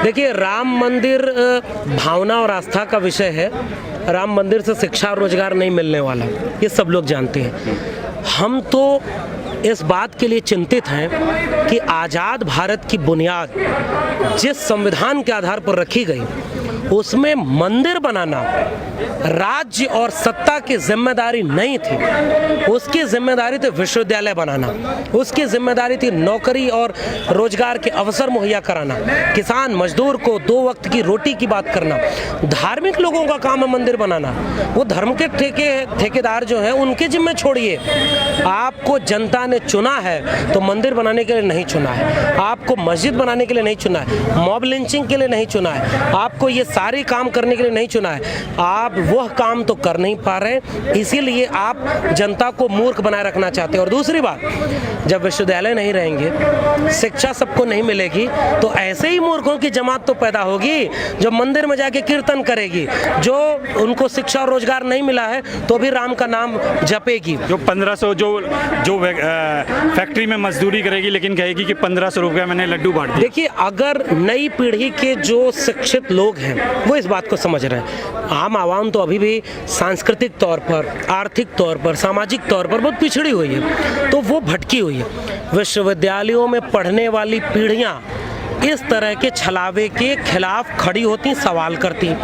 देखिए, राम मंदिर भावना और आस्था का विषय है। राम मंदिर से शिक्षा और रोजगार नहीं मिलने वाला, ये सब लोग जानते हैं। हम तो इस बात के लिए चिंतित हैं कि आज़ाद भारत की बुनियाद जिस संविधान के आधार पर रखी गई, उसमें मंदिर बनाना राज्य और सत्ता की जिम्मेदारी नहीं थी। उसकी जिम्मेदारी थी विश्वविद्यालय बनाना, उसकी जिम्मेदारी थी नौकरी और रोजगार के अवसर मुहैया कराना, किसान मजदूर को 2 वक्त की रोटी की बात करना। धार्मिक लोगों का काम है मंदिर बनाना, वो धर्म के ठेकेदार जो हैं उनके जिम्मे छोड़िए। आपको जनता ने चुना है तो मंदिर बनाने के लिए नहीं चुना है, आपको मस्जिद बनाने के लिए नहीं चुना है, मॉब लिंचिंग के लिए नहीं चुना है, आपको ये सारे काम करने के लिए नहीं चुना है। आप वह काम तो कर नहीं पा रहे, इसीलिए आप जनता को मूर्ख बनाए रखना चाहते हैं। और दूसरी बात, जब विश्वविद्यालय नहीं रहेंगे, शिक्षा सबको नहीं मिलेगी, तो ऐसे ही मूर्खों की जमात तो पैदा होगी जो मंदिर में जाके कीर्तन करेगी, जो उनको शिक्षा और रोजगार नहीं मिला है तो भी राम का नाम जपेगी। जो 1500 जो फैक्ट्री में मजदूरी करेगी लेकिन कहेगी कि 1500 रुपये मैंने लड्डू बांट दिए। देखिए, अगर नई पीढ़ी के जो शिक्षित लोग हैं वो इस बात को समझ रहे हैं, आम आवाम तो अभी भी सांस्कृतिक तौर पर, आर्थिक तौर पर, सामाजिक तौर पर बहुत पिछड़ी हुई है, तो वो भटकी हुई है। विश्वविद्यालयों में पढ़ने वाली पीढ़ियां इस तरह के छलावे के खिलाफ खड़ी होती, सवाल करती।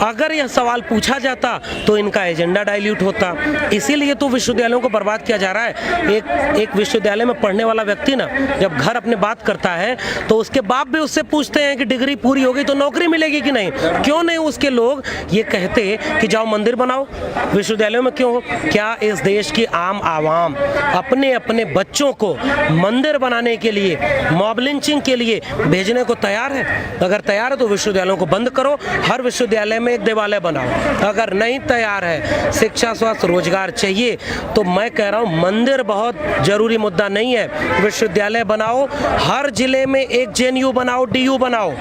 अगर यह सवाल पूछा जाता तो इनका एजेंडा डाइल्यूट होता। इसीलिए तो विश्वविद्यालयों को बर्बाद किया जा रहा है। एक विश्वविद्यालय में पढ़ने वाला व्यक्ति ना, जब घर अपने बात करता है तो उसके बाप भी उससे पूछते हैं कि डिग्री पूरी हो गई तो नौकरी मिलेगी कि नहीं। क्यों नहीं उसके लोग ये कहते कि जाओ मंदिर बनाओ विश्वविद्यालयों में? क्यों? क्या इस देश की आम आवाम अपने अपने बच्चों को मंदिर बनाने के लिए, मॉब लिंचिंग के लिए भेजने को तैयार है? अगर तैयार है तो विश्वविद्यालयों को बंद करो, हर विश्वविद्यालय एक देवालय बनाओ। अगर नहीं तैयार है, शिक्षा, स्वास्थ्य, रोजगार चाहिए, तो मैं कह रहा हूं मंदिर बहुत जरूरी मुद्दा नहीं है। विश्वविद्यालय बनाओ, हर जिले में एक जेएनयू बनाओ, डीयू बनाओ,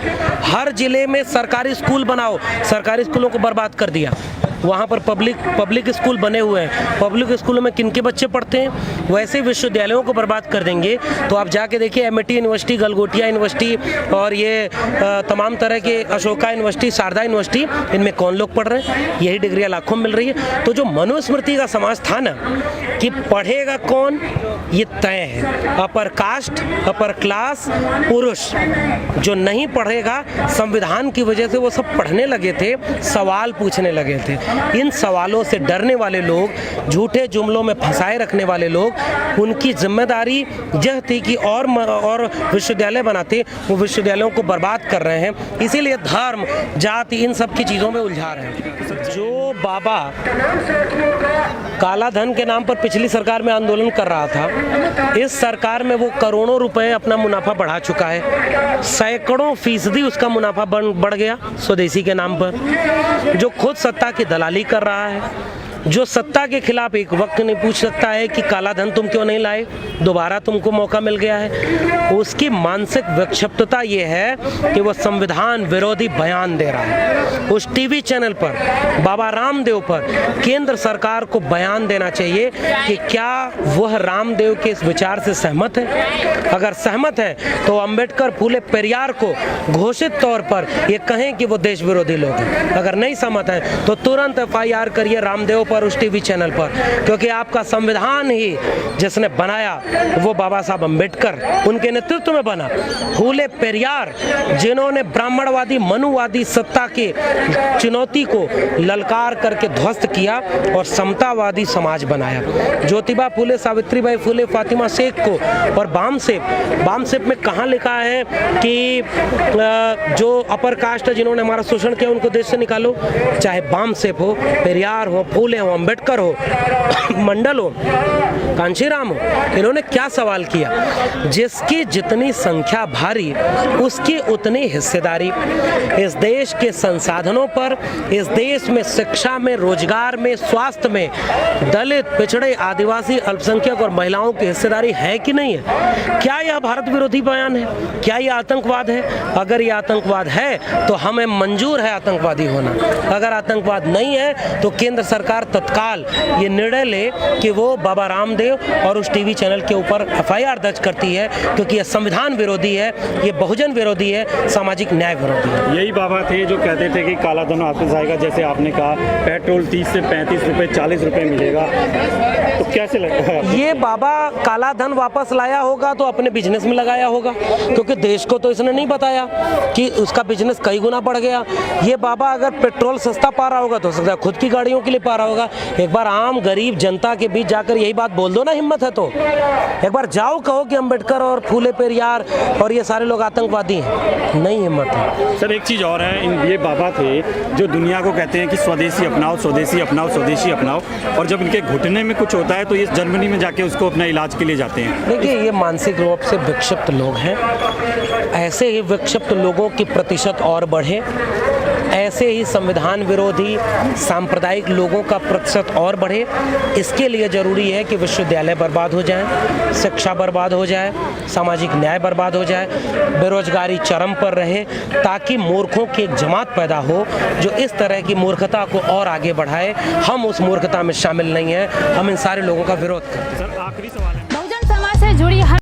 हर जिले में सरकारी स्कूल बनाओ। सरकारी स्कूलों को बर्बाद कर दिया, वहाँ पर पब्लिक स्कूल बने हुए हैं। पब्लिक स्कूलों में किनके बच्चे पढ़ते हैं? वैसे विश्वविद्यालयों को बर्बाद कर देंगे तो आप जाके देखिए, एमआईटी यूनिवर्सिटी, गलगोटिया यूनिवर्सिटी और ये तमाम तरह के, अशोका यूनिवर्सिटी, शारदा यूनिवर्सिटी, इनमें कौन लोग पढ़ रहे हैं? यही डिग्रियाँ लाखों मिल रही है। तो जो मनुस्मृति का समाज था ना कि पढ़ेगा कौन, ये तय है। अपर कास्ट, अपर क्लास, पुरुष जो नहीं पढ़ेगा, संविधान की वजह से वो सब पढ़ने लगे थे, सवाल पूछने लगे थे। इन सवालों से डरने वाले लोग, झूठे जुमलों में फंसाए रखने वाले लोग, उनकी जिम्मेदारी यह थी कि और विश्वविद्यालय बनाते, वो विश्वविद्यालयों को बर्बाद कर रहे हैं। इसीलिए धर्म, जाति, इन सब की चीज़ों में उलझा रहे हैं। जो बाबा काला धन के नाम पर पिछली सरकार में आंदोलन कर रहा था, इस सरकार में वो करोड़ों रुपए अपना मुनाफा बढ़ा चुका है। सैकड़ों फीसदी उसका मुनाफा बढ़ गया स्वदेशी के नाम पर। जो खुद सत्ता की दलाली कर रहा है, जो सत्ता के खिलाफ एक वक्त नहीं पूछ सकता है कि काला धन तुम क्यों नहीं लाए, दोबारा तुमको मौका मिल गया है, उसकी मानसिक विक्षिप्तता ये है कि वह संविधान विरोधी बयान दे रहा है। उस टीवी चैनल पर, बाबा रामदेव पर केंद्र सरकार को बयान देना चाहिए कि क्या वह रामदेव के इस विचार से सहमत है। अगर सहमत है तो अम्बेडकर, फूले, पेरियार को घोषित तौर पर ये कहें कि वो देश विरोधी लोग हैं। अगर नहीं सहमत है तो तुरंत FIR करिए रामदेव पर, उस टीवी चैनल पर, क्योंकि आपका संविधान ही जिसने बनाया वो बाबा साहब अम्बेडकर, उनके नेतृत्व में बना। फूले, पेरियार जिन्होंने ब्राह्मणवादी, मनुवादी सत्ता के चुनौती को ललकार करके ध्वस्त किया और समतावादी समाज बनाया। ज्योतिबा फूले, सावित्रीबाई फूले, फातिमा शेख को, और बामसेप में कहाँ लिखा है कि जो अपर कास्ट है जिन्होंने हमारा शोषण किया उनको देश से निकालो? चाहे बामसेप हो, पेरियार हो, फूले हो, अम्बेडकर हो, मंडल हो, कांशीराम हो, इन्होंने क्या सवाल किया? जिसकी जितनी संख्या भारी, उसकी उतनी हिस्सेदारी। इस देश के संसाधनों पर, इस देश में शिक्षा में, रोजगार में, स्वास्थ्य में दलित, पिछड़े, आदिवासी, अल्पसंख्यक और महिलाओं की हिस्सेदारी है कि नहीं है? क्या यह भारत विरोधी बयान है? क्या यह आतंकवाद है? अगर यह आतंकवाद है तो हमें मंजूर है आतंकवादी होना। अगर आतंकवाद नहीं है तो केंद्र सरकार तत्काल ये निर्णय ले कि वो बाबा रामदेव और उस टीवी चैनल के ऊपर एफआईआर दर्ज करती है, क्योंकि ये संविधान विरोधी है, ये बहुजन विरोधी है, सामाजिक न्याय विरोधी है। यही बाबा थे जो कहते थे कि काला धन वापस आएगा, जैसे आपने कहा पेट्रोल 30 से 35 रुपए 40 रुपए मिलेगा, तो कैसे लगता है? ये बाबा काला धन वापस लाया होगा तो अपने बिजनेस में लगाया होगा, क्योंकि देश को तो इसने नहीं बताया कि उसका बिजनेस कई गुना बढ़ गया। ये बाबा अगर पेट्रोल सस्ता पा रहा होगा तो हो सकता है खुद की गाड़ियों के लिए पा रहा होगा। एक बार आम गरीब जनता के बीच जाकर यही बात बोल दो ना, हिम्मत है तो एक बार जाओ, कहो कि अम्बेडकर और फूले पेरियार और ये सारे लोग आतंकवादी हैं। नहीं हिम्मत है। सर एक चीज़ और है, ये बाबा थे जो दुनिया को कहते हैं कि स्वदेशी अपनाओ, स्वदेशी अपनाओ, स्वदेशी अपनाओ, और जब इनके घुटने में कुछ होता है तो ये जर्मनी में जाके उसको अपना इलाज के लिए जाते हैं। देखिए, ये मानसिक रूप से विक्षिप्त लोग हैं। ऐसे ही विक्षिप्त लोगों की प्रतिशत और बढ़े, ऐसे ही संविधान विरोधी सांप्रदायिक लोगों का प्रतिशत और बढ़े। इसके लिए ज़रूरी है कि विश्वविद्यालय बर्बाद हो जाए, शिक्षा बर्बाद हो जाए, सामाजिक न्याय बर्बाद हो जाए, बेरोजगारी चरम पर रहे, ताकि मूर्खों की एक जमात पैदा हो जो इस तरह की मूर्खता को और आगे बढ़ाए। हम उस मूर्खता में शामिल नहीं हैं, हम इन सारे लोगों का विरोध करते हैं। सर आखिरी सवाल है, बहुजन समाज से जुड़ी हर